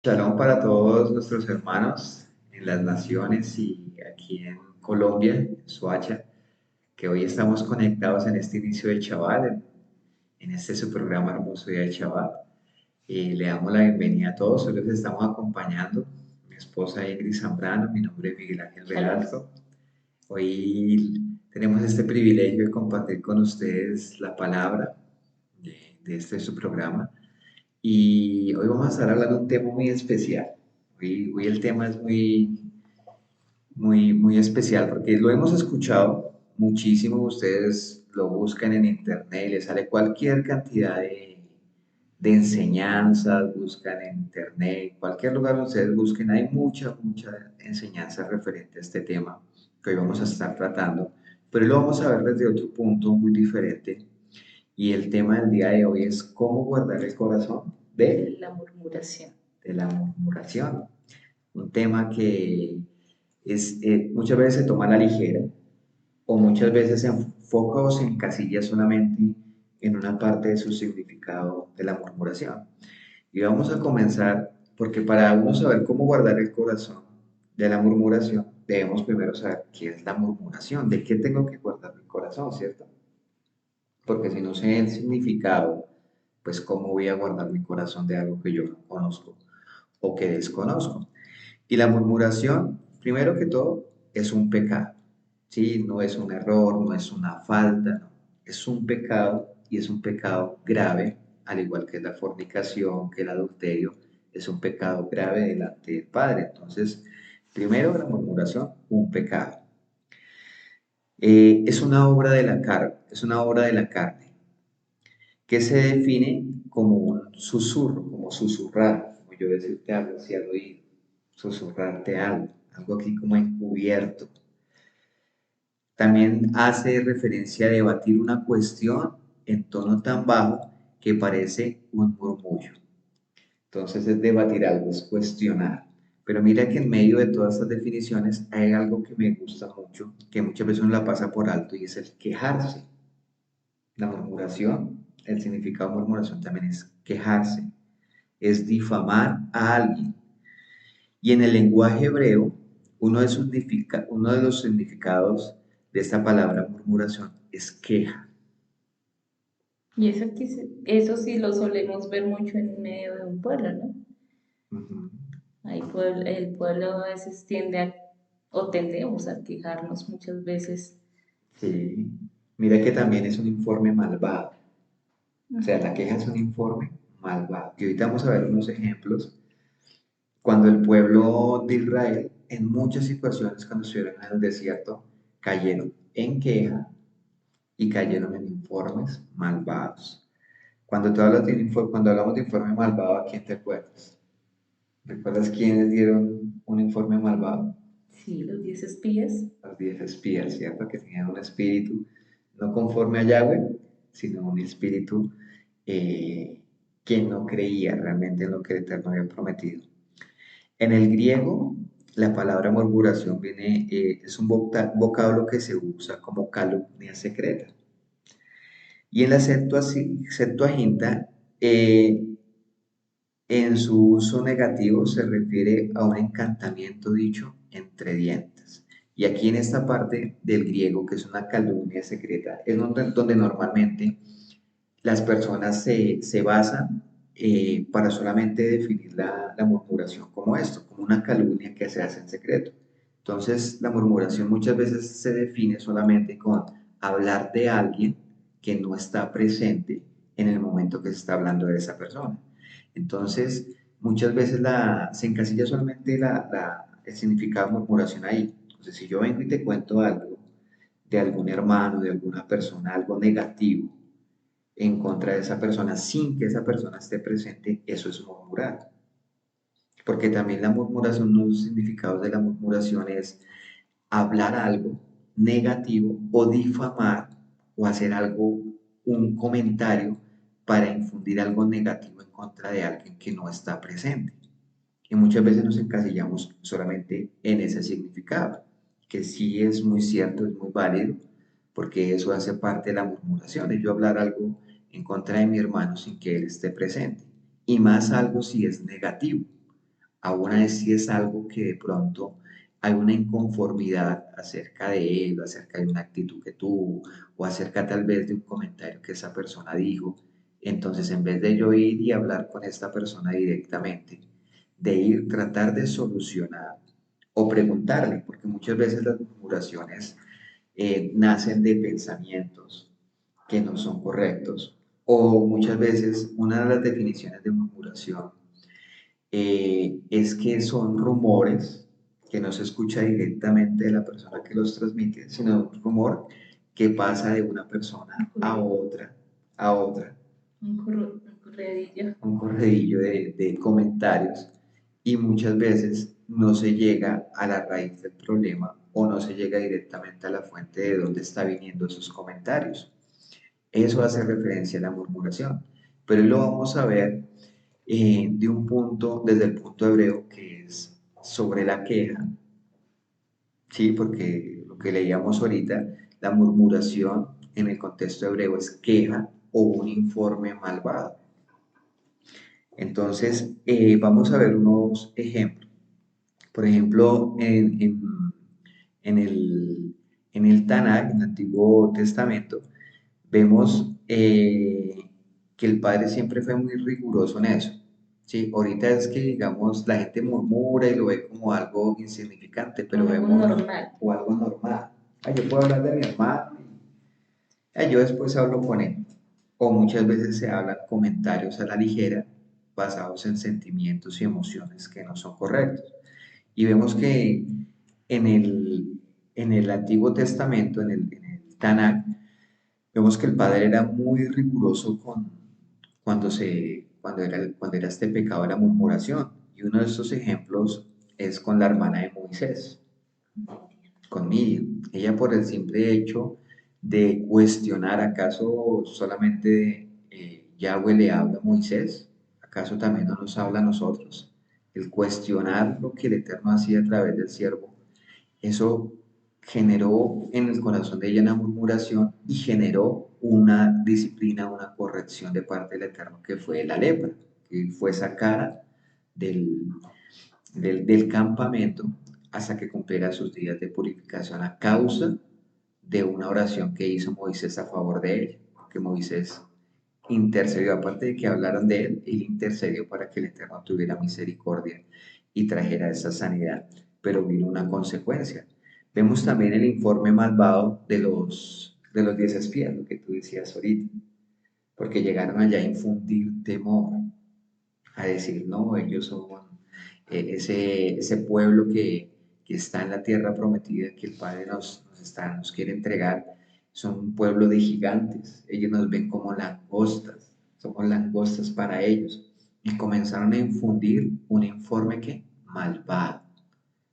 Shalom para todos nuestros hermanos en las naciones y aquí en Colombia, en Soacha, que hoy estamos conectados en este inicio de Shabbat, en este su programa hermoso día de Shabbat. Le damos la bienvenida a todos, hoy les estamos acompañando, mi esposa Ingrid Zambrano, mi nombre es Miguel Ángel Shalom. Velasco. Hoy tenemos este privilegio de compartir con ustedes la palabra de este su programa. Y hoy vamos a estar hablando de un tema muy especial. Hoy el tema es muy especial porque lo hemos escuchado muchísimo. Ustedes lo buscan en internet y les sale cualquier cantidad de enseñanzas, buscan en internet, cualquier lugar donde ustedes busquen, hay mucha enseñanza referente a este tema que hoy vamos a estar tratando. Pero hoy lo vamos a ver desde otro punto muy diferente. Y el tema del día de hoy es cómo guardar el corazón La murmuración. de la murmuración. Un tema que muchas veces se toma a la ligera o muchas veces se enfoca o se encasilla solamente en una parte de su significado de la murmuración. Y vamos a comenzar porque para uno saber cómo guardar el corazón de la murmuración, debemos primero saber qué es la murmuración, de qué tengo que guardar mi corazón, ¿cierto? Porque si no sé el significado, pues cómo voy a guardar mi corazón de algo que yo no conozco o que desconozco. Y la murmuración, primero que todo, es un pecado. ¿Sí? No es un error, no es una falta, no. Es un pecado y es un pecado grave, al igual que la fornicación, que el adulterio, es un pecado grave delante del Padre. Entonces, primero la murmuración, un pecado. Es una obra de la carne, es una obra de la carne que se define como un susurro, como susurrar, como yo decirte algo así al oído, susurrarte algo, algo aquí como encubierto. También hace referencia a debatir una cuestión en tono tan bajo que parece un murmullo. Entonces es debatir algo, es cuestionar. Pero mira que en medio de todas estas definiciones hay algo que me gusta mucho, que muchas veces uno la pasa por alto y es el quejarse. La murmuración, el significado de murmuración también es quejarse, es difamar a alguien. Y en el lenguaje hebreo, uno de los significados de esta palabra murmuración es queja. Y eso sí lo solemos ver mucho en medio de un pueblo, ¿no? Ujú. El pueblo a veces tiende o tendemos a quejarnos muchas veces. Sí. Mira que también es un informe malvado. O sea, la Ujú. queja es un informe malvado. Y ahorita vamos a ver unos ejemplos. Cuando el pueblo de Israel, en muchas situaciones, cuando estuvieron en el desierto, cayeron en queja y cayeron en informes malvados. Cuando hablamos de informe malvado, ¿a quién te acuerdas? ¿Recuerdas quiénes dieron un informe malvado? Sí, los 10 espías. Los 10 espías, ¿cierto? Que tenían un espíritu no conforme a Yahweh, sino un espíritu eh, que no creía realmente en lo que el Eterno había prometido. En el griego, la palabra murmuración es un vocablo que se usa como calumnia secreta. Y en la Septuaginta, en su uso negativo se refiere a un encantamiento dicho entre dientes. Y aquí en esta parte del griego, que es una calumnia secreta, es donde normalmente las personas se basan para solamente definir la murmuración como esto, como una calumnia que se hace en secreto. Entonces, la murmuración muchas veces se define solamente con hablar de alguien que no está presente en el momento que se está hablando de esa persona. Entonces, muchas veces se encasilla solamente el significado de murmuración ahí. Entonces, si yo vengo y te cuento algo de algún hermano, de alguna persona, algo negativo, en contra de esa persona sin que esa persona esté presente, eso es murmurar. Porque también la murmuración, uno de los significados de la murmuración es hablar algo negativo o difamar o hacer algo, un comentario para infundir algo negativo en contra de alguien que no está presente. Y muchas veces nos encasillamos solamente en ese significado, que sí es muy cierto, es muy válido, porque eso hace parte de la murmuración, es yo hablar algo en contra de mi hermano sin que él esté presente, y más algo si es negativo, Aún así es algo que de pronto hay una inconformidad acerca de él, acerca de una actitud que tuvo, o acerca tal vez de un comentario que esa persona dijo. Entonces, en vez de yo ir y hablar con esta persona directamente, de ir, tratar de solucionar o preguntarle, porque muchas veces las murmuraciones nacen de pensamientos que no son correctos, o muchas veces una de las definiciones de murmuración es que son rumores que no se escucha directamente de la persona que los transmite, sino un rumor que pasa de una persona a otra, Un corredillo. un corredillo de comentarios y muchas veces no se llega a la raíz del problema o no se llega directamente a la fuente de donde está viniendo esos comentarios. Eso hace referencia a la murmuración, pero hoy lo vamos a ver de un punto, desde el punto hebreo, que es sobre la queja, ¿sí? Porque lo que leíamos ahorita, la murmuración en el contexto hebreo es queja o un informe malvado. Entonces, vamos a ver unos ejemplos. Por ejemplo, en en el Tanakh, en el Antiguo Testamento, vemos que el padre siempre fue muy riguroso en eso. Sí, ahorita es que, digamos, la gente murmura y lo ve como algo insignificante, O pero algo vemos, normal. o algo normal. Ah, yo puedo hablar de mi hermano, yo después hablo con él. O muchas veces se hablan comentarios a la ligera basados en sentimientos y emociones que no son correctos. Y vemos que en en el Antiguo Testamento, en el Tanakh, vemos que el padre era muy riguroso cuando era este pecado de la murmuración. Y uno de estos ejemplos es con la hermana de Moisés, con Miriam. Ella por el simple hecho de cuestionar, ¿acaso solamente Yahweh le habla a Moisés? ¿Acaso también no nos habla a nosotros? El cuestionar lo que el Eterno hacía a través del siervo, eso generó en el corazón de ella una murmuración y generó una disciplina, una corrección de parte del Eterno, que fue la lepra, que fue sacada del, del campamento hasta que cumpliera sus días de purificación a causa de una oración que hizo Moisés a favor de ella, porque Moisés intercedió, aparte de que hablaron de él, él intercedió para que el Eterno tuviera misericordia y trajera esa sanidad, pero vino una consecuencia. Vemos también el informe malvado de los 10 espías, lo que tú decías ahorita, porque llegaron allá a infundir temor, a decir, no, ellos son ese pueblo que está en la tierra prometida, que el Padre nos quiere entregar, son un pueblo de gigantes, ellos nos ven como langostas, somos langostas para ellos, y comenzaron a infundir un informe que malvado.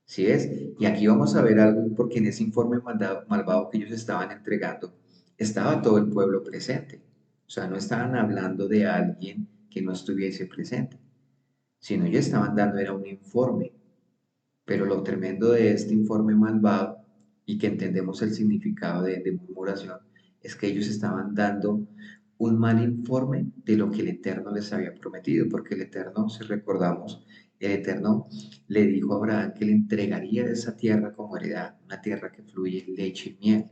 ¿Sí ves? Y aquí vamos a ver algo, porque en ese informe malvado que ellos estaban entregando, estaba todo el pueblo presente. O sea, no estaban hablando de alguien que no estuviese presente, sino ellos estaban dando era un informe. Pero lo tremendo de este informe malvado, y que entendemos el significado de murmuración, es que ellos estaban dando un mal informe de lo que el Eterno les había prometido, porque el Eterno, si recordamos, el Eterno le dijo a Abraham que le entregaría esa tierra como heredad, una tierra que fluye leche y miel.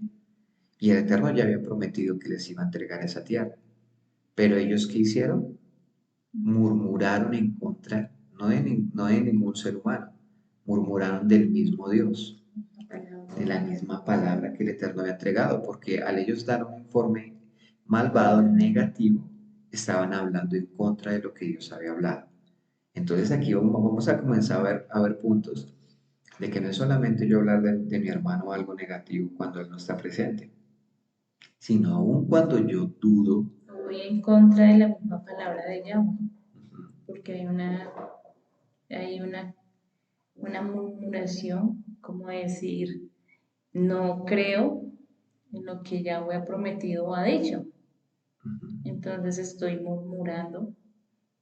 Y el Eterno ya había prometido que les iba a entregar esa tierra. Pero ellos, ¿qué hicieron? Murmuraron en contra, no de ningún ser humano, murmuraron del mismo Dios, de la misma palabra que el Eterno había entregado, porque al ellos dar un informe malvado, negativo, estaban hablando en contra de lo que Dios había hablado. Entonces aquí vamos a comenzar a ver puntos de que no es solamente yo hablar de mi hermano algo negativo cuando él no está presente, sino aún cuando yo dudo. Voy en contra de la misma palabra de Yahweh, Ujú, porque hay una murmuración, como decir, no creo en lo que Yahweh ha prometido o ha dicho. ujú, Entonces estoy murmurando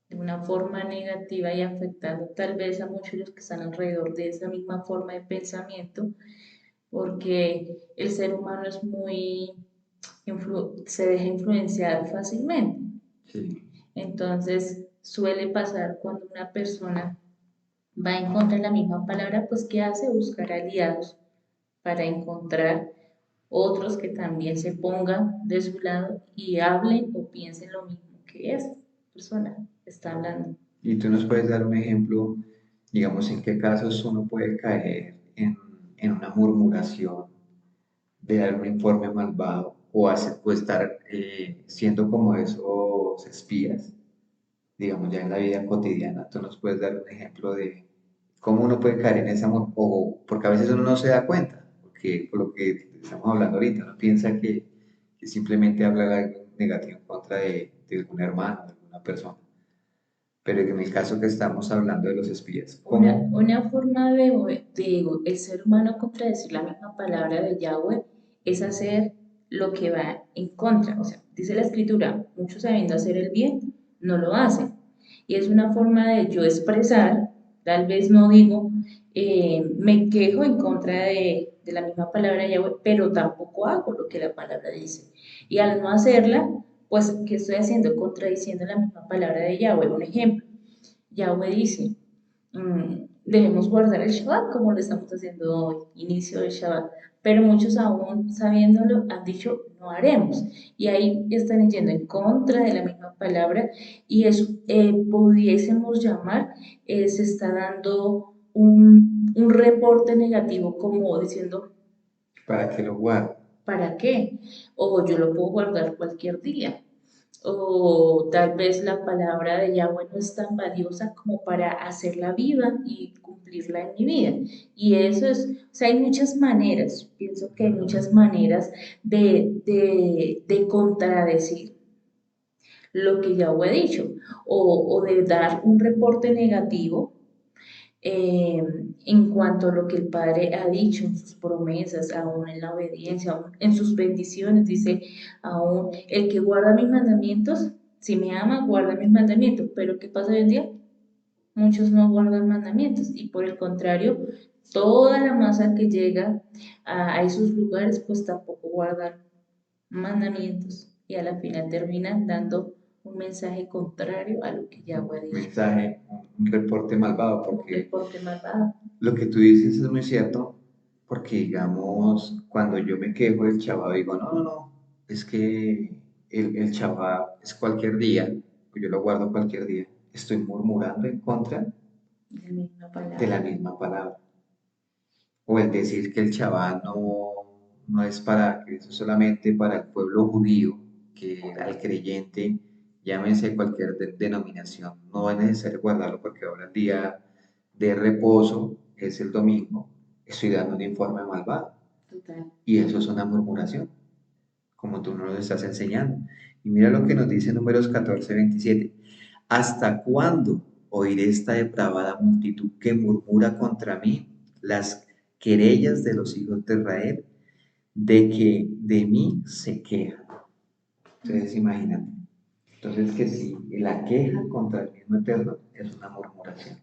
de una forma negativa y afectando tal vez a muchos de los que están alrededor de esa misma forma de pensamiento, porque el ser humano es muy, se deja influenciar fácilmente. sí, Entonces suele pasar cuando una persona va en contra de la misma palabra, pues ¿qué hace? Buscar aliados para encontrar otros que también se pongan de su lado y hablen o piensen lo mismo que esa persona está hablando. Y tú nos puedes dar un ejemplo, digamos, en qué casos uno puede caer en una murmuración de dar un informe malvado o estar siendo como esos espías, digamos, ya en la vida cotidiana. Tú nos puedes dar un ejemplo de cómo uno puede caer en esa, o porque a veces uno no se da cuenta, porque por lo que estamos hablando ahorita, uno piensa que simplemente habla algo negativo en contra de algún hermano, de alguna persona. Pero en el caso que estamos hablando de los espías, ¿cómo? Una forma de el ser humano contradecir la misma palabra de Yahweh es hacer lo que va en contra. O sea, dice la escritura, muchos sabiendo hacer el bien, no lo hacen. Y es una forma de yo expresar, tal vez no digo, me quejo en contra de la misma palabra de Yahweh, pero tampoco hago lo que la palabra dice. Y al no hacerla, pues, ¿qué estoy haciendo? Contradiciendo la misma palabra de Yahweh. Un ejemplo, Yahweh dice, debemos guardar el Shabbat como lo estamos haciendo hoy, inicio del Shabbat. Pero muchos aún sabiéndolo han dicho no haremos. Y ahí están yendo en contra de la misma palabra y eso pudiésemos llamar, se está dando un reporte negativo como diciendo, Para que lo guarde. ¿para qué? O yo lo puedo guardar cualquier día. O tal vez la palabra de Yahweh no es tan valiosa como para hacerla viva y cumplirla en mi vida. Y eso es, o sea, hay muchas maneras, pienso que hay muchas maneras de contradecir lo que Yahweh ha dicho o de dar un reporte negativo eh, en cuanto a lo que el Padre ha dicho en sus promesas, aún en la obediencia, aún en sus bendiciones, dice, aún el que guarda mis mandamientos, si me ama, guarda mis mandamientos, pero ¿qué pasa hoy en día? Muchos no guardan mandamientos y por el contrario, toda la masa que llega a esos lugares, pues tampoco guardan mandamientos y a la final terminan dando un mensaje contrario a lo que Yahweh ha dicho, Mensaje, un reporte malvado, un porque reporte malvado. lo que tú dices es muy cierto, porque digamos, cuando yo me quejo del Shabbat, digo, no, no, no, es que el Shabbat es cualquier día, o yo lo guardo cualquier día, estoy murmurando en contra La misma de la palabra, misma palabra. O el decir que el Shabbat no es para, que eso es solamente para el pueblo judío, que al creyente, llámese cualquier denominación, no es necesario guardarlo porque ahora el día de reposo es el domingo, estoy dando un informe malvado. total. Y eso es una murmuración, como tú nos lo estás enseñando. Y mira lo que nos dice Números 14:27. ¿Hasta cuándo oiré esta depravada multitud que murmura contra mí las querellas de los hijos de Israel, de que de mí se quejan? Entonces, imagínate. Entonces, que si la queja contra el mismo Eterno es una murmuración.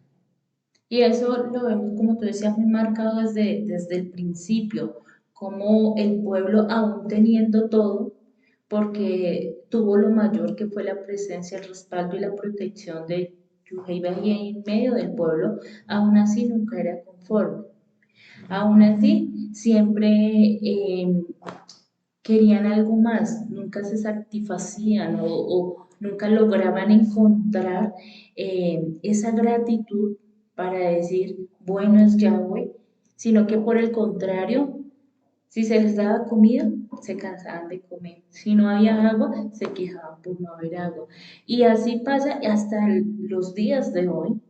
Y eso lo vemos, como tú decías, muy marcado desde el principio, como el pueblo, aún teniendo todo, porque tuvo lo mayor que fue la presencia, el respaldo y la protección de Yuhei en medio del pueblo, aún así nunca era conforme. Aún así, siempre querían algo más, nunca se satisfacían o nunca lograban encontrar esa gratitud para decir, bueno es Yahweh, sino que por el contrario, si se les daba comida, se cansaban de comer. Si no había agua, se quejaban por no haber agua. Y así pasa hasta los días de hoy.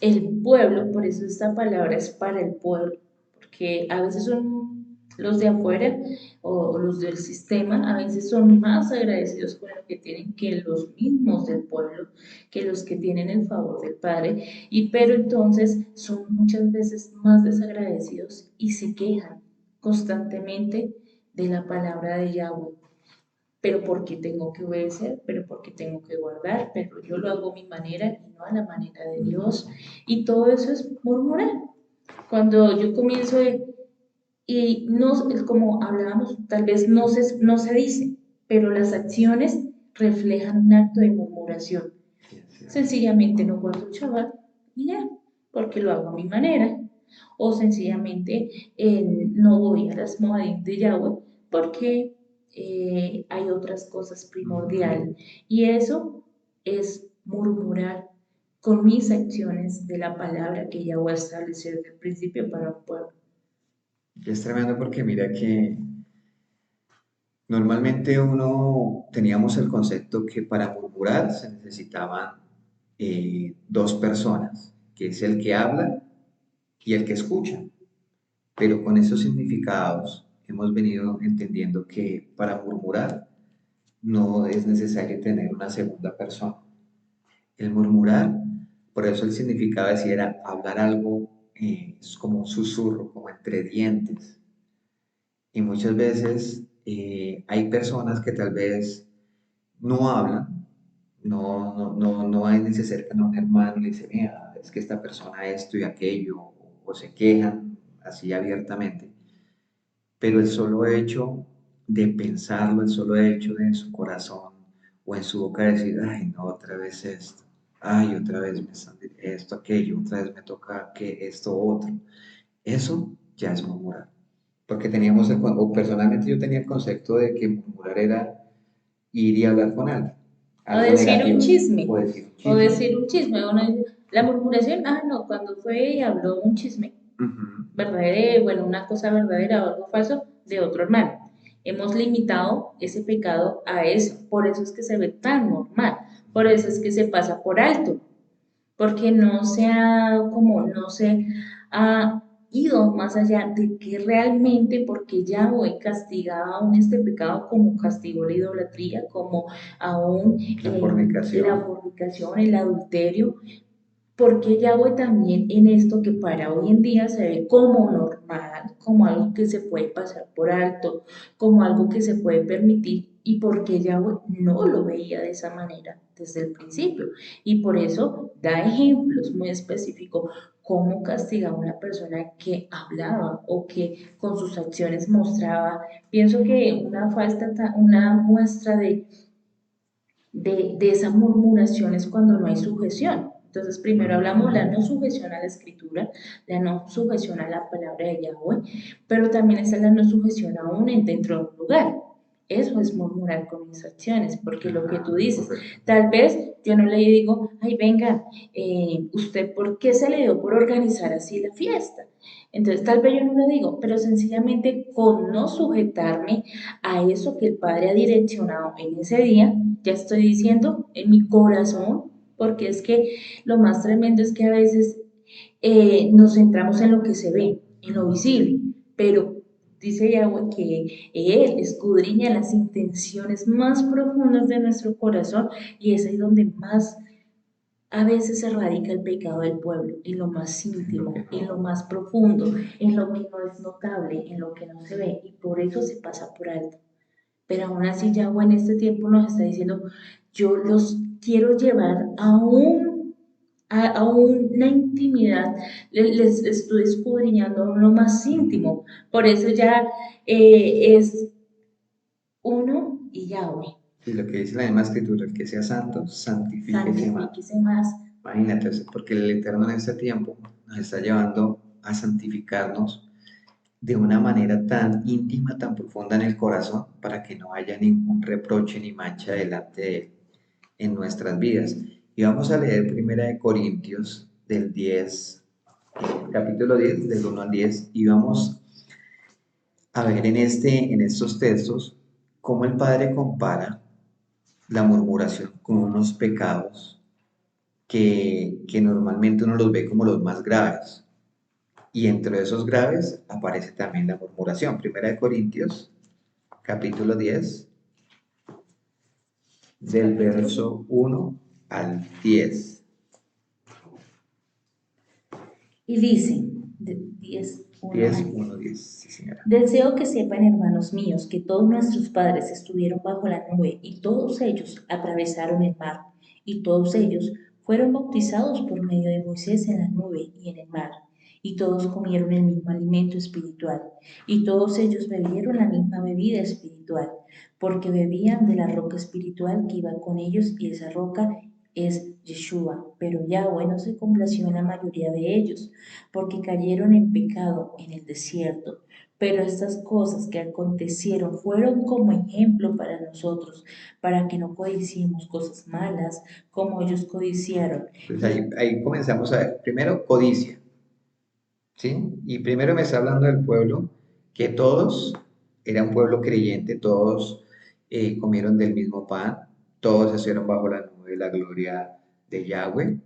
El pueblo, por eso esta palabra es para el pueblo, porque a veces son los de afuera o los del sistema, a veces son más agradecidos con lo que tienen que los mismos del pueblo, que los que tienen el favor del Padre, y pero entonces son muchas veces más desagradecidos y se quejan constantemente de la palabra de Yahweh, pero porque tengo que obedecer, pero porque tengo que guardar, pero yo lo hago a mi manera y no a la manera de Dios. Y todo eso es murmurar. Cuando yo comienzo y no, es como hablábamos, tal vez no se dice, pero las acciones reflejan un acto de murmuración. Sí, es cierto. Sencillamente no guardo el Shabbat y ya. porque lo hago a mi manera. O sencillamente no voy a las moadín de Yahweh porque hay otras cosas primordiales. Y eso es murmurar con mis acciones de la palabra que Yahweh estableció desde el principio para un pueblo. Y es tremendo porque mira que normalmente uno teníamos el concepto que para murmurar se necesitaban dos personas, que es el que habla y el que escucha. Pero con esos significados hemos venido entendiendo que para murmurar no es necesario tener una segunda persona. El murmurar, por eso el significado decía era hablar algo es como un susurro, como entre dientes. Y muchas veces hay personas que tal vez no hablan, no hay ni se acercan a un hermano y le dicen, mira, es que esta persona esto y aquello, o se quejan así abiertamente, pero el solo hecho de pensarlo, el solo hecho de en su corazón o en su boca decir, ay, no, otra vez esto, ay, otra vez me están esto, aquello, otra vez me toca que esto, otro, eso ya es murmurar. Porque teníamos, o personalmente yo tenía el concepto de que murmurar era ir y hablar con alguien, O algo decir un negativo, chisme, o decir un o chisme. decir un chisme. Uno dice, la murmuración, no, cuando fue y habló un chisme, Ujú. verdadero, bueno, una cosa verdadera o algo falso de otro hermano. Hemos limitado ese pecado a eso, por eso es que se ve tan normal, por eso es que se pasa por alto, porque no se ha, como no se ha ido más allá de que realmente, porque ya hoy castiga aún este pecado como castigó la idolatría, como aún La la fornicación, fornicación, el adulterio, porque Yahweh también en esto que para hoy en día se ve como normal, como algo que se puede pasar por alto, como algo que se puede permitir, y porque Yahweh no lo veía de esa manera desde el principio. Y por eso da ejemplos muy específicos cómo castigaba a una persona que hablaba o que con sus acciones mostraba. Pienso que una falta, una muestra de esa murmuración es cuando no hay sujeción. Entonces, primero hablamos la no sujeción a la escritura, la no sujeción a la palabra de Yahweh, pero también está la no sujeción aún dentro de un lugar. Eso es murmurar con mis acciones, porque lo que tú dices, tal vez yo no le digo, ay, venga, ¿usted por qué se le dio por organizar así la fiesta? Entonces, tal vez yo no le digo, pero sencillamente con no sujetarme a eso que el Padre ha direccionado en ese día, ya estoy diciendo en mi corazón, porque es que lo más tremendo es que a veces nos centramos en lo que se ve, en lo visible, pero dice Yahweh que Él escudriña las intenciones más profundas de nuestro corazón y es ahí donde más a veces se radica el pecado del pueblo, en lo más íntimo, en lo más profundo, en lo que no es notable, en lo que no se ve y por eso se pasa por alto. Pero aún así Yahweh en este tiempo nos está diciendo, yo los quiero llevar a una intimidad, les estoy escudriñando lo más íntimo. Por eso ya es uno y Yahweh. y lo que dice la misma escritura, el que sea santo, santifíquese más. Santifíquese más. Imagínate, porque el Eterno en este tiempo nos está llevando a santificarnos de una manera tan íntima, tan profunda en el corazón, para que no haya ningún reproche ni mancha delante de Él en nuestras vidas. Y vamos a leer Primera de Corintios del 10, capítulo 10, del 1 al 10, y vamos a ver en estos textos cómo el Padre compara la murmuración con unos pecados que normalmente uno los ve como los más graves. Y entre esos graves aparece también la murmuración. Primera de Corintios, capítulo 10, del Capítulo verso 1 al 10. y dice, 10, 1 10, al 10. 1, 10, sí señora. Deseo que sepan, hermanos míos, que todos nuestros padres estuvieron bajo la nube y todos ellos atravesaron el mar y todos ellos fueron bautizados por medio de Moisés en la nube y en el mar y todos comieron el mismo alimento espiritual y todos ellos bebieron la misma bebida espiritual porque bebían de la roca espiritual que iba con ellos y esa roca es Yeshua, pero Yahweh no se complació en la mayoría de ellos, porque cayeron en pecado en el desierto. Pero estas cosas que acontecieron fueron como ejemplo para nosotros, para que no codiciemos cosas malas como ellos codiciaron. Entonces Y ahí comenzamos a ver. Primero, codicia, ¿sí? Y primero me está hablando del pueblo, que todos, era un pueblo creyente, todos comieron del mismo pan, todos se hicieron bajo la nube de la gloria de Yahweh.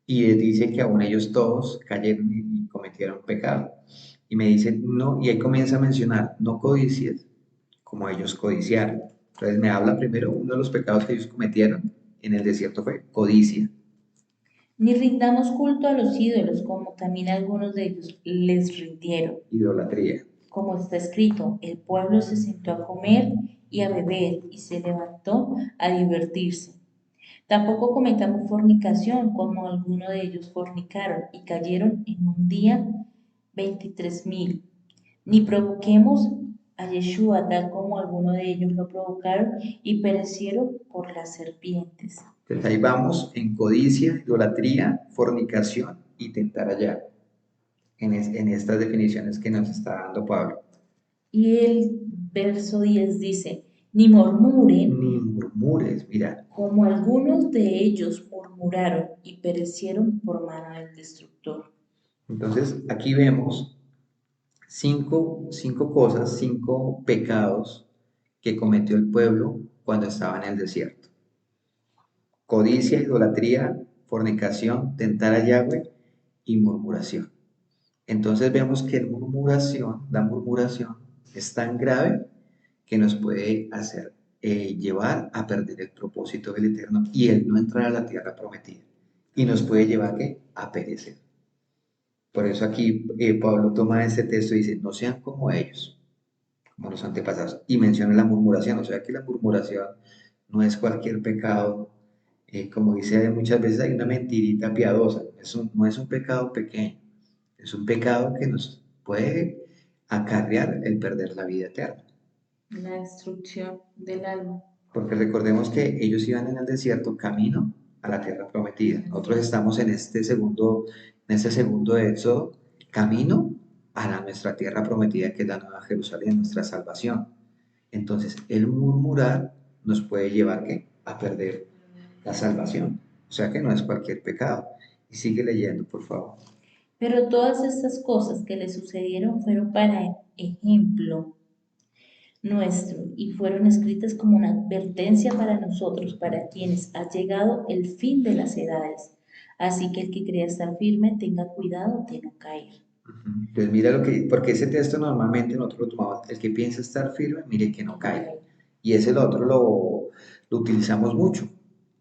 Y él dice que aún ellos todos cayeron y cometieron pecado. Y me dice, no, y ahí comienza a mencionar, no codicies como ellos codiciaron. Entonces me habla primero, uno de los pecados que ellos cometieron en el desierto fue codicia, ni rindamos culto a los ídolos, como también algunos de ellos les rindieron. idolatría. Como está escrito, el pueblo se sentó a comer y a beber y se levantó a divertirse. Tampoco cometamos fornicación, como algunos de ellos fornicaron y cayeron en un día 23.000. Ni provoquemos a Yeshua tal como algunos de ellos lo provocaron y perecieron por las serpientes. Entonces ahí vamos en codicia, idolatría, fornicación y tentar allá, en estas definiciones que nos está dando Pablo. Y el verso 10 dice, ni murmuren Ni murmures, mira. como algunos de ellos murmuraron y perecieron por mano del destructor. Entonces aquí vemos cinco cosas, cinco pecados que cometió el pueblo cuando estaba en el desierto. Codicia, idolatría, fornicación, tentar a Yahweh y murmuración. Entonces vemos que la murmuración es tan grave que nos puede hacer llevar a perder el propósito del Eterno y el no entrar a la tierra prometida. Y nos puede llevar ¿qué? A perecer. Por eso aquí Pablo toma este texto y dice, no sean como ellos, como los antepasados, y menciona la murmuración, o sea que la murmuración no es cualquier pecado, como dice muchas veces hay una mentirita piadosa, no es un pecado pequeño, es un pecado que nos puede acarrear el perder la vida eterna. La destrucción del alma. Porque recordemos que ellos iban en el desierto camino a la tierra prometida. Nosotros estamos en este segundo éxodo, camino a nuestra tierra prometida, que es la Nueva Jerusalén, nuestra salvación. Entonces, el murmurar nos puede llevar ¿qué? A perder la salvación. O sea que no es cualquier pecado. Y sigue leyendo, por favor. Pero todas estas cosas que le sucedieron fueron para ejemplo nuestro y fueron escritas como una advertencia para nosotros, para quienes ha llegado el fin de las edades. Así que el que crea estar firme tenga cuidado de no caer. Entonces mira lo que, porque ese texto normalmente nosotros lo tomamos, el que piensa estar firme, mire que Que no no caiga. caiga. Y ese el otro lo utilizamos mucho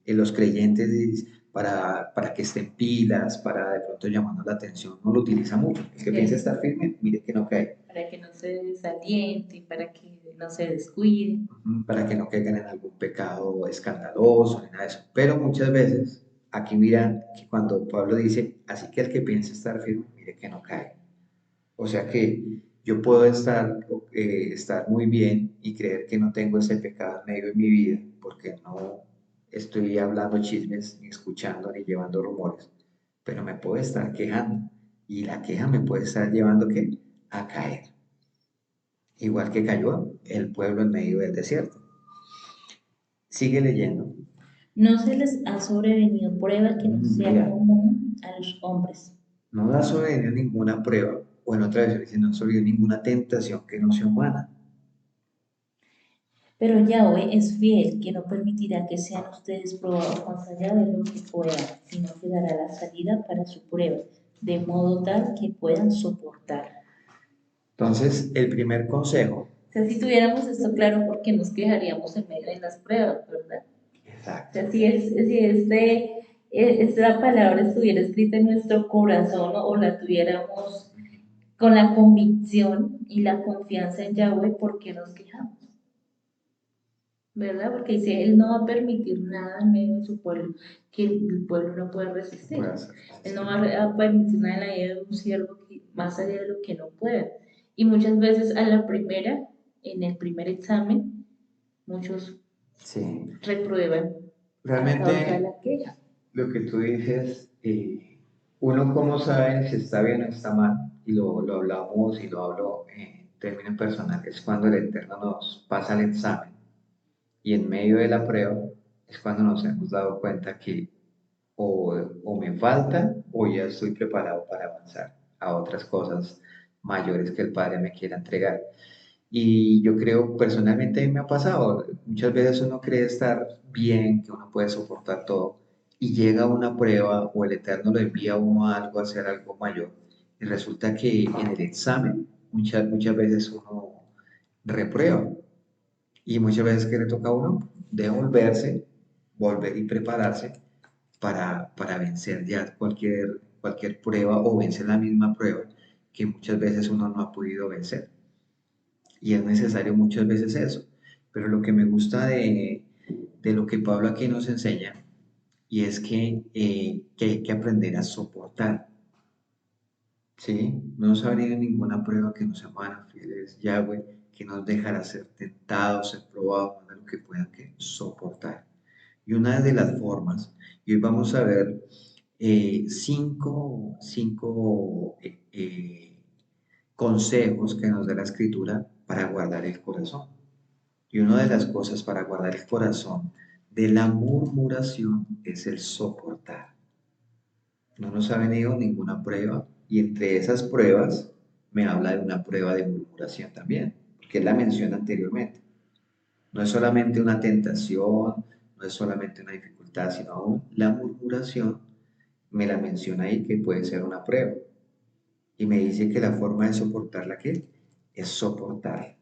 en los creyentes para que estén pilas, para de pronto llamando la atención, no lo utiliza mucho. El que piensa estar firme, mire que no caiga. Para que no se desaliente, para que no se descuide. Para que no caigan en algún pecado escandaloso, ni nada de eso. Pero muchas veces, aquí miran que cuando Pablo dice, así que el que piensa estar firme, mire que no caiga. O sea que yo puedo estar muy bien y creer que no tengo ese pecado en medio de mi vida, porque no estoy hablando chismes, ni escuchando, ni llevando rumores, pero me puedo estar quejando y la queja me puede estar llevando ¿qué? A caer, igual que cayó el pueblo en medio del desierto. Sigue leyendo. No se les ha sobrevenido prueba que no sea Mira, común a los hombres. no da sobrevenido ninguna prueba, o en otra versión dice, no sobrevenido ninguna tentación que no sea humana. Pero Yahweh es fiel, que no permitirá que sean ustedes probados más allá de lo que puedan, sino que dará la salida para su prueba, de modo tal que puedan soportar. Entonces, el primer consejo. O sea, si tuviéramos esto claro, ¿por qué nos quejaríamos en medio de las pruebas, verdad? O Exacto. sea, si esta palabra estuviera escrita en nuestro corazón o la tuviéramos con la convicción y la confianza en Yahweh, ¿por qué nos quejamos? ¿Verdad? Porque dice, Él no va a permitir nada en medio de su pueblo que el pueblo no pueda resistir. Él no va a permitir nada en la vida de un siervo más allá de lo que no pueda. Y muchas veces a la primera, en el primer examen, muchos Sí. reprueban a causa de Realmente la queja. lo que tú dices, uno cómo sabe si está bien o está mal, y lo hablamos y lo hablo en términos personales, cuando el Eterno nos pasa el examen y en medio de la prueba es cuando nos hemos dado cuenta que o me falta o ya estoy preparado para avanzar a otras cosas mayores que el Padre me quiera entregar. Y yo creo, personalmente a mí me ha pasado, muchas veces uno cree estar bien, que uno puede soportar todo, y llega una prueba o el Eterno lo envía a uno a algo, a hacer algo mayor, y resulta que en el examen muchas veces uno reprueba, y muchas veces que le toca a uno devolverse, volver y prepararse para vencer ya cualquier prueba o vencer la misma prueba que muchas veces uno no ha podido vencer. Y es necesario muchas veces eso. Pero lo que me gusta de lo que Pablo aquí nos enseña, y es que hay que aprender a soportar, ¿sí? No nos ha venido ninguna prueba que nos hermana fieles Yahweh, que nos dejará ser tentados, ser probados, más de lo que puedan que soportar. Y una de las formas, y hoy vamos a ver cinco consejos que nos da la Escritura para guardar el corazón. Y una de las cosas para guardar el corazón de la murmuración es el soportar. No nos ha venido ninguna prueba y entre esas pruebas me habla de una prueba de murmuración también, porque él la menciona anteriormente. No es solamente una tentación, no es solamente una dificultad, sino aún la murmuración me la menciona ahí que puede ser una prueba. Y me dice que la forma de soportarla que es soportar.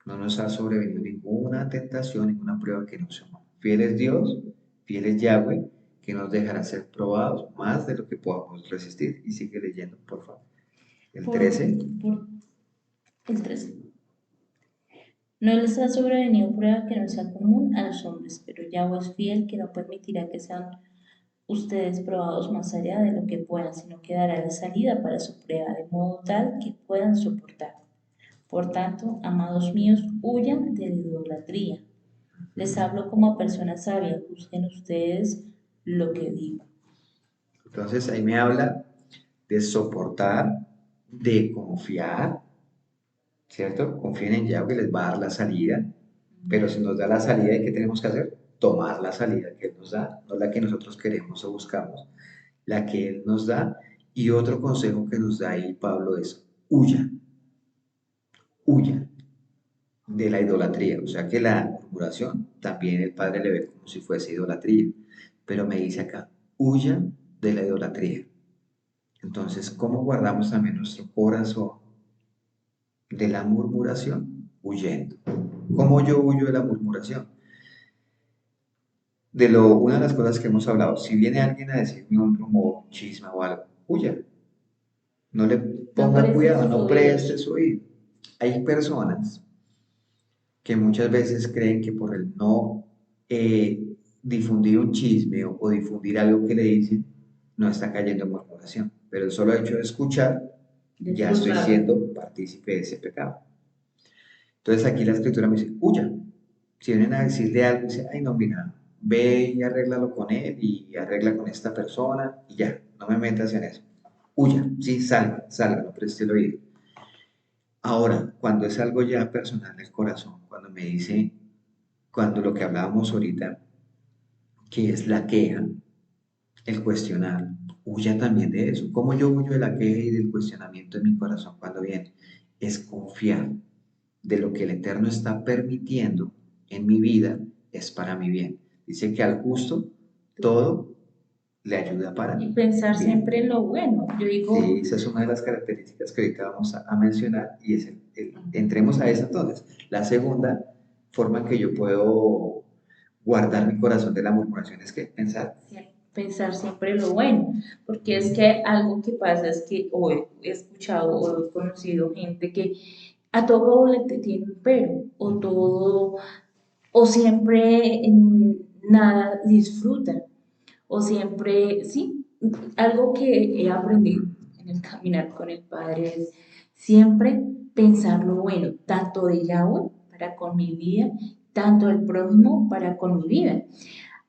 No nos ha sobrevenido ninguna tentación, ninguna prueba que no sea humana. Fiel es Dios, fiel es Yahweh, que nos dejará ser probados más de lo que podamos resistir. Y sigue leyendo, por favor. El Por, 13. por el 13. No les ha sobrevenido prueba que no sea común a los hombres, pero Yahweh es fiel, que no permitirá que sean ustedes probados más allá de lo que puedan, sino que dará la salida para su prueba, de modo tal que puedan soportar. Por tanto, amados míos, huyan de la idolatría. Les hablo como a personas sabias, juzguen ustedes lo que digo. Entonces ahí me habla de soportar, de confiar, ¿cierto? Confíen en Yahweh, les va a dar la salida, pero si nos da la salida, ¿qué tenemos que hacer? Tomar la salida que Él nos da, no la que nosotros queremos o buscamos, la que Él nos da. Y otro consejo que nos da ahí Pablo es, huya, huya de la idolatría. O sea que la murmuración también el Padre le ve como si fuese idolatría. Pero me dice acá, huya de la idolatría. Entonces, ¿cómo guardamos también nuestro corazón de la murmuración? Huyendo. ¿Cómo yo huyo de la murmuración? Una de las cosas que hemos hablado, si viene alguien a decirme un rumor, un chisme o algo, huya. No le No ponga prestes cuidado, tus no preste oídos. su oído. Hay personas que muchas veces creen que por el no difundir un chisme o difundir algo que le dicen, no está cayendo en murmuración. Pero el solo hecho de escuchar, ya estoy Disculpa. siendo partícipe de ese pecado. Entonces aquí la escritura me dice, huya. Si vienen a decirle algo, dice, ay no, mira, ve y arréglalo con él y arregla con esta persona y ya, no me metas en eso. Huya, sí, salga, salga, no preste el oído. Ahora, cuando es algo ya personal del corazón, cuando me dice, cuando lo que hablábamos ahorita, que es la queja, el cuestionar, huya también de eso. ¿Cómo yo huyo de la queja y del cuestionamiento en mi corazón cuando viene? Es confiar de lo que el Eterno está permitiendo en mi vida es para mi bien. Dice que al justo todo le ayuda para Y pensar siempre bien. en lo bueno. Yo Sí, digo, esa es una de las características que ahorita vamos a mencionar y es entremos a esa entonces. La segunda forma en que yo puedo guardar mi corazón de la murmuración es que pensar. pensar siempre en lo bueno, porque es que algo que pasa es que hoy he escuchado o he conocido gente que a todo le tiene un pero, o todo, o siempre nada disfruta, o siempre, sí, algo que he aprendido en el caminar con el Padre es siempre pensar lo bueno, tanto de Yahweh para con mi vida, tanto del prójimo para con mi vida.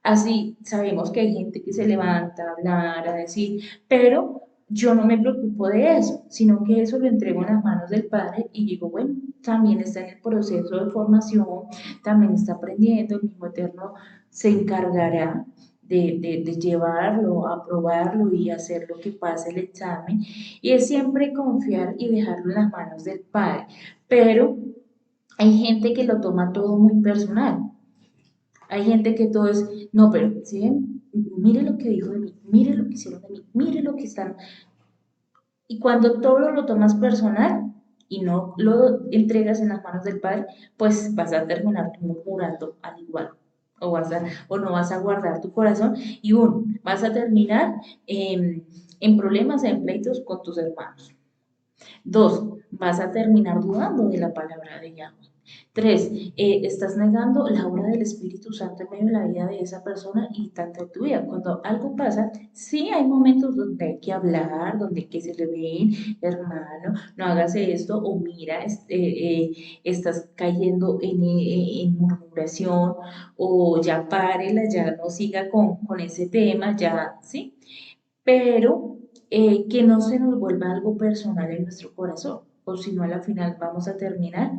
Así sabemos que hay gente que se levanta a hablar, a decir, pero yo no me preocupo de eso, sino que eso lo entrego en las manos del Padre y digo, bueno, también está en el proceso de formación, también está aprendiendo, el mismo Eterno se encargará de llevarlo, aprobarlo y hacer lo que pase el examen. Y es siempre confiar y dejarlo en las manos del Padre. Pero hay gente que lo toma todo muy personal. Hay gente que todo es, no, pero si ven, mire lo que dijo de mí, mire lo que hicieron de mí, mire lo que están. Y cuando todo lo tomas personal y no lo entregas en las manos del Padre, pues vas a terminar murmurando al igual. O no vas a guardar tu corazón y uno, vas a terminar en problemas, en pleitos con tus hermanos. Dos, vas a terminar dudando de la palabra de Yahweh. Tres, estás negando la obra del Espíritu Santo en medio de la vida de esa persona y tanto en tu vida. Cuando algo pasa, sí hay momentos donde hay que hablar, donde hay que se le ven, hermano, no hagas esto, o mira, estás cayendo en murmuración, o ya párela, ya no siga con ese tema, ya, ¿sí? Pero que no se nos vuelva algo personal en nuestro corazón, o si no a la final vamos a terminar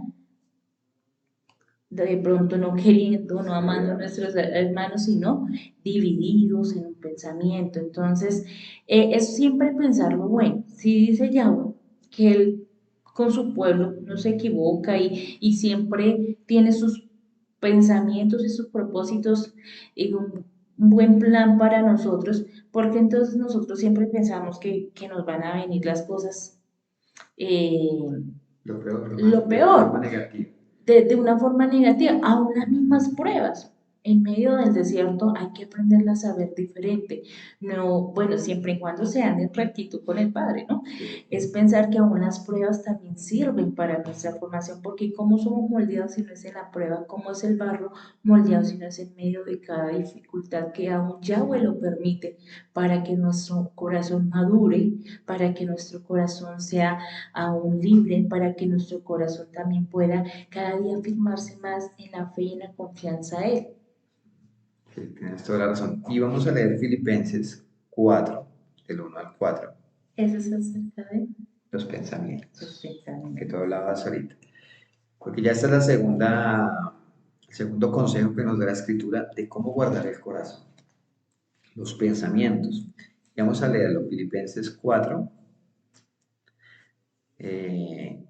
de pronto no queriendo, no amando a nuestros hermanos, sino divididos en un pensamiento. Entonces, es siempre pensar lo bueno. Si dice Yahweh que Él con su pueblo no se equivoca y siempre tiene sus pensamientos y sus propósitos y un buen plan para nosotros, porque entonces nosotros siempre pensamos que nos van a venir las cosas eh, Lo peor, lo de una forma peor negativa. de una forma negativa, aún las mismas pruebas. En medio del desierto hay que aprenderlas a ver diferente. No, bueno, siempre y cuando sean en rectitud con el Padre, ¿no? Sí. Es pensar que aún las pruebas también sirven para nuestra formación, porque cómo somos moldeados si no es en la prueba, cómo es el barro moldeado si no es en medio de cada dificultad que aún Yahweh lo permite para que nuestro corazón madure, para que nuestro corazón sea aún libre, para que nuestro corazón también pueda cada día afirmarse más en la fe y en la confianza a Él. Sí, tienes toda la razón. Y vamos a leer Filipenses 4, del 1 al 4, Eso es acerca de los sus pensamientos, que tú pensamientos. hablabas ahorita. Porque ya está el segundo consejo que nos da la Escritura de cómo guardar el corazón, los pensamientos. Y vamos a leerlo, Filipenses 4,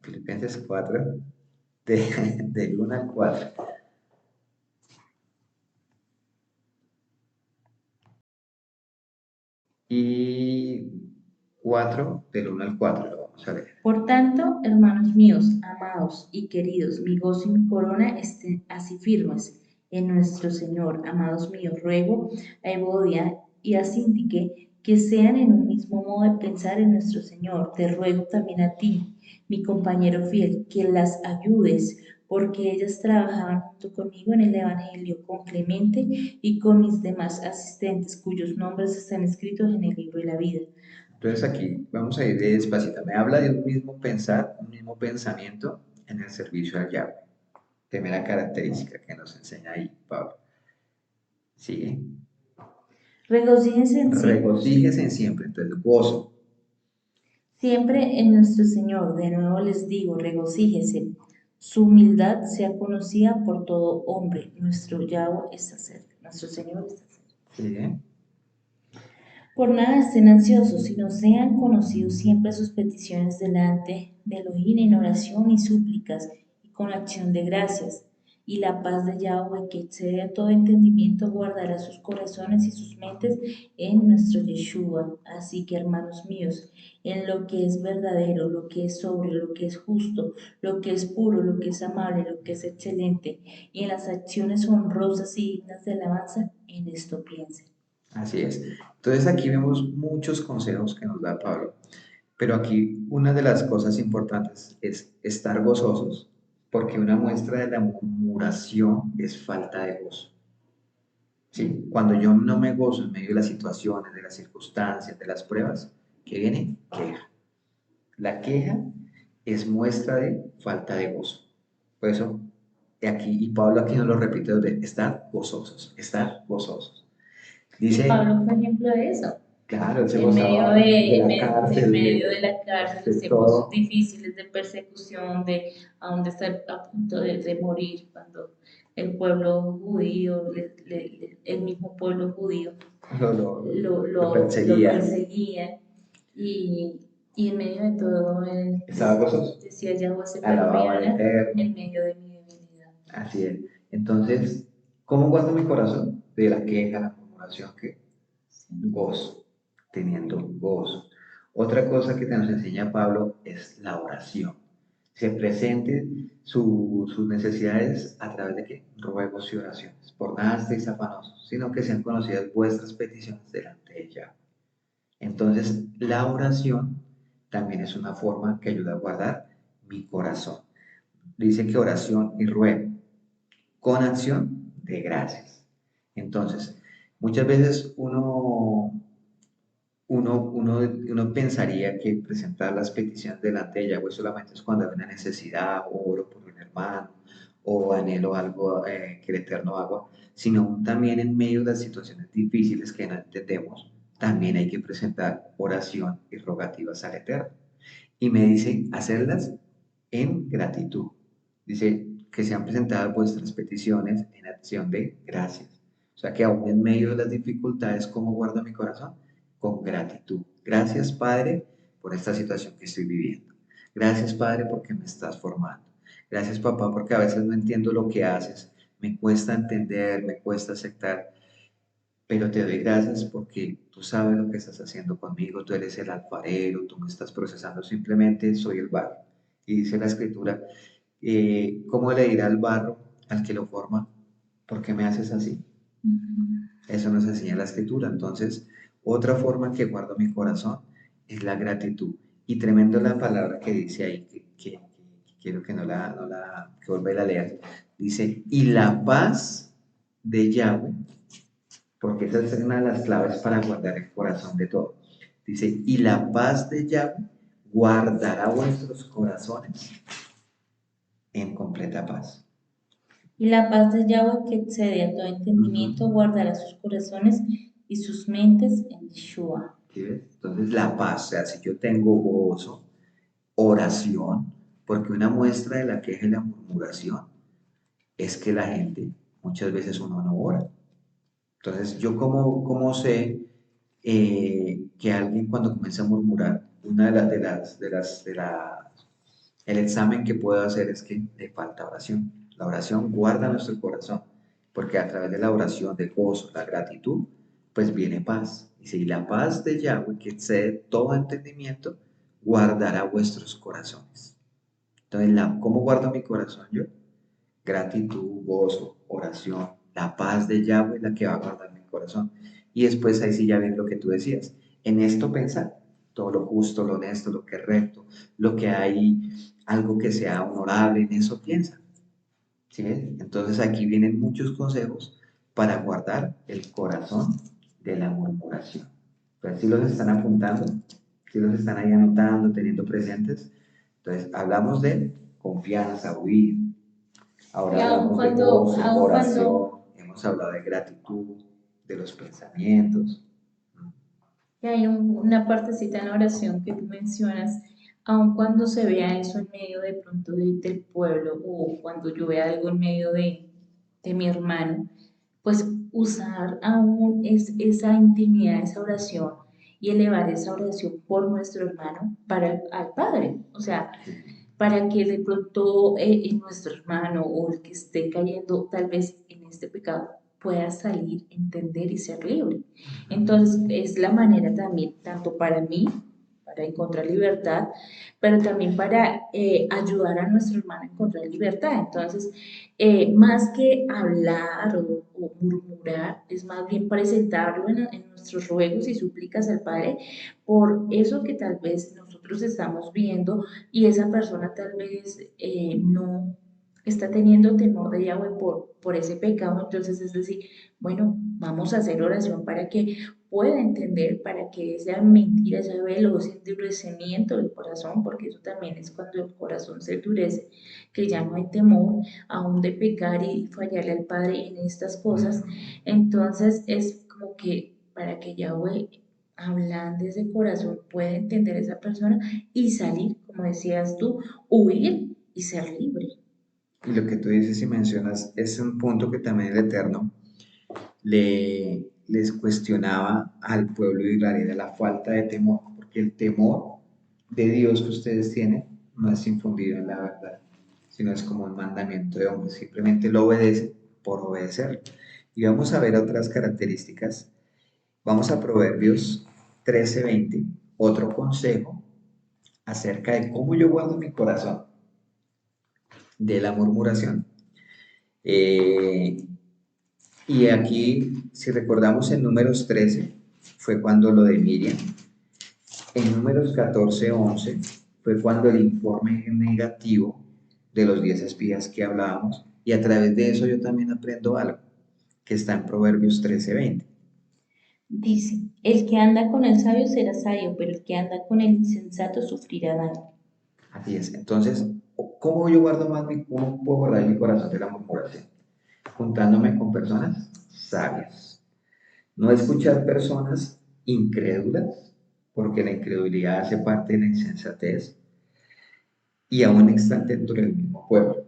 Filipenses 4, del 1 al 4. Y 4, del 1 al 4, lo vamos a leer. Por tanto, hermanos míos, amados y queridos, mi gozo y mi corona estén así firmes en nuestro Señor. Amados míos, ruego a Evodia y a Sintique que sean en un mismo modo de pensar en nuestro Señor. Te ruego también a ti, mi compañero fiel, que las ayudes, porque ellas trabajaban junto conmigo en el Evangelio, con Clemente y con mis demás asistentes, cuyos nombres están escritos en el libro de la vida. Entonces aquí vamos a ir de despacito. Me habla de un mismo pensar, un mismo pensamiento en el servicio al Yahweh. Primera característica que nos enseña ahí Pablo. Sigue. Regocíjense en sí Regocíjese en siempre. Entonces, gozo. siempre en nuestro Señor. De nuevo les digo, regocíjese. Su humildad sea conocida por todo hombre. Nuestro Yahweh está cerca. Nuestro Señor está cerca. Sigue. Por nada estén ansiosos, sino sean conocidos siempre sus peticiones delante de Elohim en oración y súplicas y con acción de gracias. Y la paz de Yahweh, que excede a todo entendimiento, guardará sus corazones y sus mentes en nuestro Yeshua. Así que, hermanos míos, en lo que es verdadero, lo que es sobrio, lo que es justo, lo que es puro, lo que es amable, lo que es excelente, y en las acciones honrosas y dignas de alabanza, en esto piensen. Así es. Entonces aquí vemos muchos consejos que nos da Pablo. Pero aquí una de las cosas importantes es estar gozosos, porque una muestra de la murmuración es falta de gozo. ¿Sí? Cuando yo no me gozo en medio de las situaciones, de las circunstancias, de las pruebas, ¿qué viene? Queja. La queja es muestra de falta de gozo. Por eso, aquí, y Pablo aquí nos lo repite, de estar gozosos, estar gozosos. Y Dice, Pablo fue ejemplo de eso. claro, él se gozaba de la En cárcel, medio de la cárcel, de los tiempos todo. difíciles de persecución, de aún de estar a punto de morir, cuando el pueblo judío, el mismo pueblo judío Lo, lo, lo lo perseguía. perseguía, y, y en medio de todo él Estaba gozoso. decía: Yahweh se Alababa al perfecciona Eterno. en medio de mi debilidad. Así es. Entonces, ¿cómo guardo mi corazón? De la queja, la murmuración, que Sí. gozo, teniendo gozo. Otra cosa que te nos enseña Pablo es la oración. Se presente sus necesidades a través de qué? Ruegos y oraciones. Por nada estéis afanosos, sino que sean conocidas vuestras peticiones delante de Yahweh. Entonces, la oración también es una forma que ayuda a guardar mi corazón. Dice que oración y ruego con acción de gracias. Entonces, muchas veces uno pensaría que presentar las peticiones delante de Yahweh solamente es cuando hay una necesidad, o oro por un hermano, o anhelo algo que el Eterno haga, sino también en medio de las situaciones difíciles que no entendemos, también hay que presentar oración y rogativas al Eterno. Y me dice hacerlas en gratitud. Dice que sean presentadas vuestras peticiones en acción de gracias. O sea que aún en medio de las dificultades, ¿cómo guardo mi corazón? Con gratitud. Gracias, Padre, por esta situación que estoy viviendo. Gracias, Padre, porque me estás formando. Gracias, papá, porque a veces no entiendo lo que haces. Me cuesta entender, me cuesta aceptar, pero te doy gracias porque tú sabes lo que estás haciendo conmigo, tú eres el alfarero, tú me estás procesando, simplemente soy el barro. Y dice la escritura, ¿cómo le dirá el barro al que lo forma? ¿Por qué me haces así? Eso nos enseña la escritura. Entonces, otra forma que guardo mi corazón es la gratitud. Y tremendo la palabra que dice ahí, que quiero que que vuelva y la lea. Dice, y la paz de Yahweh, porque esa es una de las claves para guardar el corazón de todos. Dice, y la paz de Yahweh guardará vuestros corazones en completa paz. Y la paz de Yahweh, que excede a todo Uh -huh. entendimiento, guardará sus corazones y sus mentes en Yeshua. ¿Sí ves? Entonces la paz, o sea, si yo tengo gozo, oración, porque una muestra de la queja y la murmuración es que la gente, muchas veces uno no ora. Entonces, yo cómo sé que alguien cuando comienza a murmurar, una el examen que puedo hacer es que le falta oración. La oración guarda nuestro corazón, porque a través de la oración, de gozo, la gratitud, pues viene paz. Dice, y la paz de Yahweh, que excede todo entendimiento, guardará vuestros corazones. Entonces, ¿cómo guardo mi corazón yo? Gratitud, gozo, oración, la paz de Yahweh, la que va a guardar mi corazón. Y después ahí sí ya ven lo que tú decías. En esto pensar, todo lo justo, lo honesto, lo que es recto, lo que hay, algo que sea honorable, en eso piensa. ¿Sí ves? Entonces aquí vienen muchos consejos para guardar el corazón de la murmuración. Pues si los están apuntando, si los están ahí anotando, teniendo presentes. Entonces hablamos de confianza, huir. Y Ahora hablamos de gozo, aun cuando, oración, hemos hablado de gratitud, de los pensamientos. y hay una partecita en la oración que tú mencionas, aun cuando se vea eso en medio de pronto del pueblo, o cuando yo vea algo en medio de mi hermano, pues usar aún esa intimidad, esa oración, y elevar esa oración por nuestro hermano para al Padre. O sea, para que de pronto nuestro hermano o el que esté cayendo tal vez en este pecado pueda salir, entender y ser libre. Entonces es la manera también, tanto para mí, para encontrar libertad, pero también para ayudar a nuestro hermano a encontrar libertad. Entonces, más que hablar o murmurar, es más bien presentarlo en nuestros ruegos y súplicas al Padre por eso que tal vez nosotros estamos viendo, y esa persona tal vez no está teniendo temor de Yahweh por ese pecado. Entonces es decir, bueno, vamos a hacer oración para que pueda entender, para que esa mentira, ese velo, ese endurecimiento del corazón, porque eso también es cuando el corazón se endurece, que ya no hay temor aún de pecar y fallarle al Padre en estas cosas. Entonces es como que para que Yahweh hablando ese corazón pueda entender a esa persona y salir, como decías tú, huir y ser libre. Y lo que tú dices y mencionas es un punto que también el Eterno les cuestionaba al pueblo de Israel, era la falta de temor, porque el temor de Dios que ustedes tienen no es infundido en la verdad, sino es como un mandamiento de hombres, simplemente lo obedece por obedecer. Y vamos a ver otras características. Vamos a Proverbios 13:20, otro consejo acerca de cómo yo guardo mi corazón de la murmuración. Eh, y aquí, si recordamos en números 13, fue cuando lo de Miriam. En números 14:11 fue cuando el informe negativo de los 10 espías que hablábamos. Y a través de eso yo también aprendo algo que está en Proverbios 13:20. Dice, el que anda con el sabio será sabio, pero el que anda con el insensato sufrirá daño. Así es. Entonces, ¿cómo yo guardo más cómo puedo guardar mi corazón de la murmuración? Juntándome con personas sabias. No escuchar personas incrédulas, porque la incredulidad hace parte de la insensatez, y aún están dentro del mismo pueblo.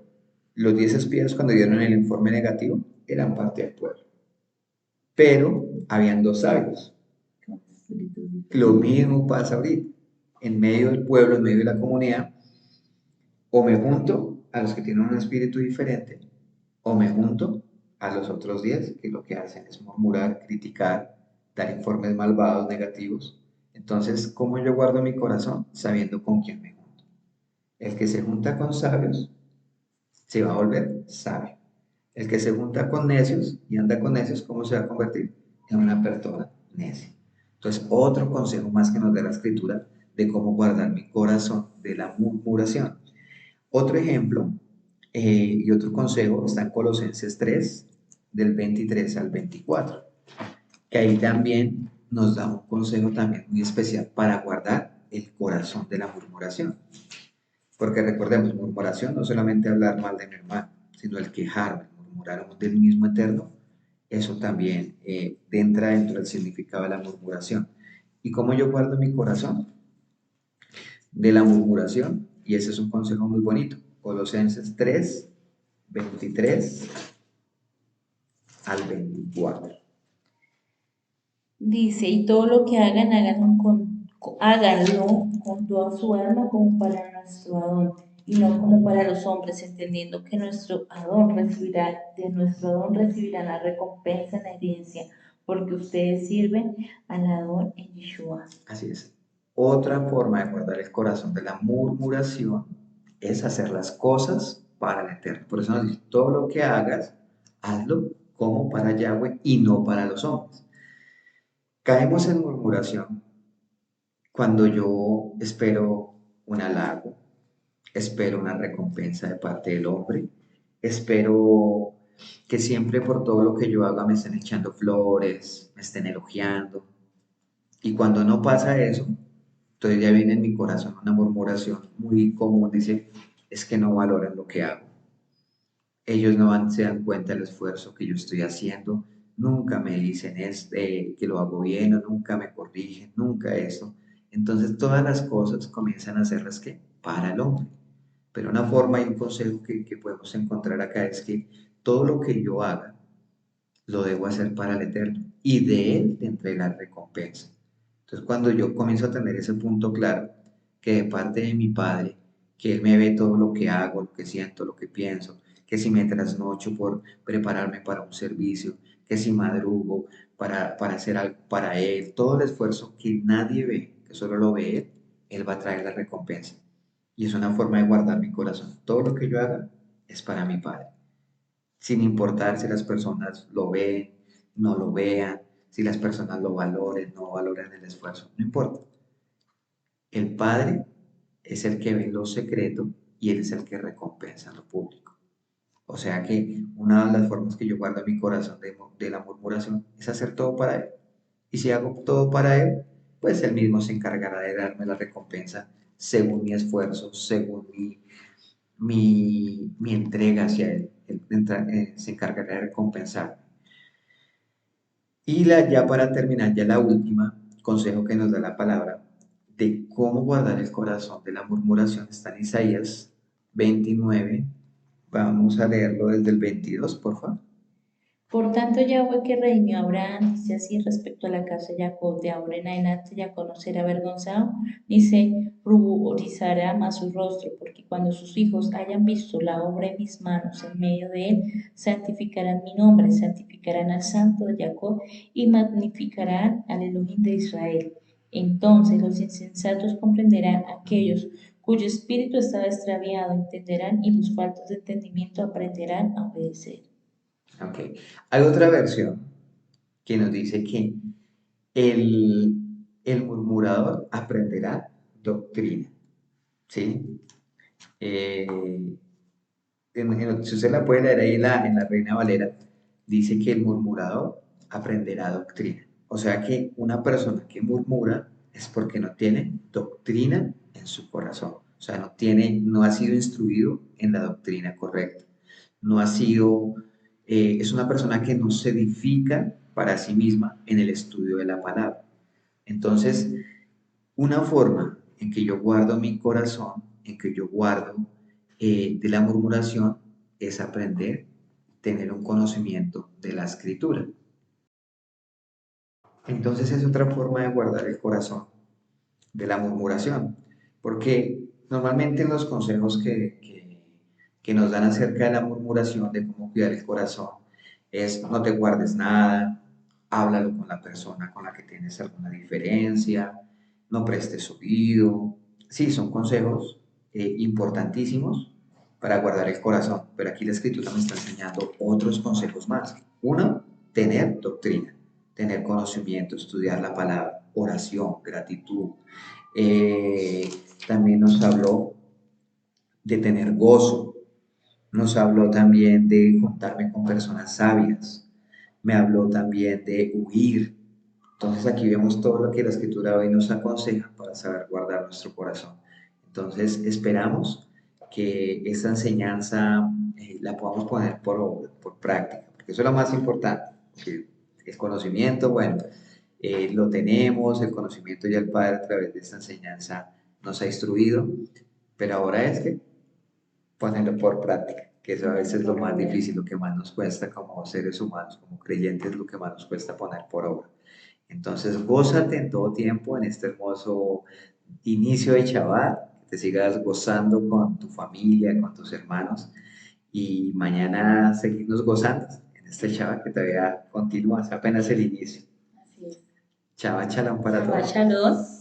Los 10 espías cuando dieron el informe negativo eran parte del pueblo, pero habían dos sabios. Lo mismo pasa ahorita. En medio del pueblo, en medio de la comunidad, o me junto a los que tienen un espíritu diferente, o me junto a los otros 10 que lo que hacen es murmurar, criticar, dar informes malvados, negativos. Entonces, ¿cómo yo guardo mi corazón? Sabiendo con quién me junto. El que se junta con sabios se va a volver sabio. El que se junta con necios y anda con necios, ¿cómo se va a convertir? En una persona necia. Entonces, otro consejo más que nos da la escritura de cómo guardar mi corazón de la murmuración. Otro ejemplo y otro consejo está en Colosenses 3, del 23 al 24, que ahí también nos da un consejo también muy especial para guardar el corazón de la murmuración. Porque recordemos, murmuración no solamente hablar mal de mi hermano, sino el quejarme, murmurar del mismo eterno, eso también entra dentro del significado de la murmuración. ¿Y cómo yo guardo mi corazón? De la murmuración, y ese es un consejo muy bonito. Colosenses 3, 23 al 24. Dice, y todo lo que hagan, háganlo con toda su alma como para nuestro Adón, y no como para los hombres, entendiendo que de nuestro Adón recibirán la recompensa en la herencia, porque ustedes sirven al Adón en Yeshua. Así es. Otra forma de guardar el corazón de la murmuración es hacer las cosas para el eterno. Por eso nos dice, todo lo que hagas, hazlo como para Yahweh y no para los hombres. Caemos en murmuración cuando yo espero un halago, espero una recompensa de parte del hombre, espero que siempre por todo lo que yo haga me estén echando flores, me estén elogiando. Y cuando no pasa eso, entonces ya viene en mi corazón una murmuración muy común, dice, es que no valoran lo que hago. Ellos no se dan cuenta del esfuerzo que yo estoy haciendo, nunca me dicen que lo hago bien o nunca me corrigen, nunca eso. Entonces todas las cosas comienzan a hacerlas que para el hombre. Pero una forma y un consejo que podemos encontrar acá es que todo lo que yo haga lo debo hacer para el Eterno y de Él te entregar recompensa. Entonces, cuando yo comienzo a tener ese punto claro, que de parte de mi Padre, que Él me ve todo lo que hago, lo que siento, lo que pienso, que si me trasnocho por prepararme para un servicio, que si madrugo para hacer algo para Él, todo el esfuerzo que nadie ve, que solo lo ve Él, Él va a traer la recompensa. Y es una forma de guardar mi corazón. Todo lo que yo haga es para mi Padre sin importar si las personas lo ven, no lo vean, si las personas lo valoren, no valoren el esfuerzo, no importa. El Padre es el que ve lo secreto y Él es el que recompensa lo público. O sea que una de las formas que yo guardo mi corazón de la murmuración es hacer todo para Él. Y si hago todo para Él, pues Él mismo se encargará de darme la recompensa según mi esfuerzo, según mi entrega hacia Él. Él se encargará de recompensar. Y ya para terminar, ya la última consejo que nos da la palabra de cómo guardar el corazón de la murmuración está en Isaías 29. Vamos a leerlo desde el 22, por favor. Por tanto, Yahweh que redimió a Abraham, dice así respecto a la casa de Jacob, de ahora en adelante ya no será avergonzado, ni se ruborizará más su rostro, porque cuando sus hijos hayan visto la obra de mis manos en medio de él, santificarán mi nombre, santificarán al santo de Jacob y magnificarán al Elohim de Israel. Entonces los insensatos comprenderán, aquellos cuyo espíritu estaba extraviado entenderán, y los faltos de entendimiento aprenderán a obedecer. Ok. Hay otra versión que nos dice que el, el murmurador aprenderá doctrina, ¿sí? Eh, si usted la puede leer ahí en la Reina Valera, dice que el murmurador aprenderá doctrina. O sea que una persona que murmura es porque no tiene doctrina en su corazón. O sea, no ha sido instruido en la doctrina correcta. No ha sido, es una persona que no se edifica para sí misma en el estudio de la palabra. Entonces, una forma en que yo guardo mi corazón, en que yo guardo de la murmuración, es aprender, tener un conocimiento de la escritura. Entonces es otra forma de guardar el corazón de la murmuración, porque normalmente en los consejos que nos dan acerca de la murmuración, de cómo cuidar el corazón, es no te guardes nada, háblalo con la persona con la que tienes alguna diferencia, no prestes oído. Sí, son consejos importantísimos para guardar el corazón, pero aquí la escritura me está enseñando otros consejos más. Uno, tener doctrina, tener conocimiento, estudiar la palabra, oración, gratitud. Eh, También nos habló de tener gozo, nos habló también de juntarme con personas sabias, me habló también de huir. Entonces aquí vemos todo lo que la escritura hoy nos aconseja para saber guardar nuestro corazón. Entonces esperamos que esta enseñanza la podamos poner por obra, por práctica, porque eso es lo más importante. Que el conocimiento, bueno, lo tenemos, el conocimiento ya el Padre a través de esta enseñanza nos ha instruido, pero ahora es que ponerlo por práctica, que eso a veces es lo más difícil, lo que más nos cuesta como seres humanos, como creyentes, lo que más nos cuesta poner por obra. Entonces, gózate en todo tiempo en este hermoso inicio de Shabbat, que te sigas gozando con tu familia, con tus hermanos, y mañana seguirnos gozando en este Shabbat que todavía continúa, es apenas el inicio. Así es. Shabbat Shalom para Shabbat todos. Shalom.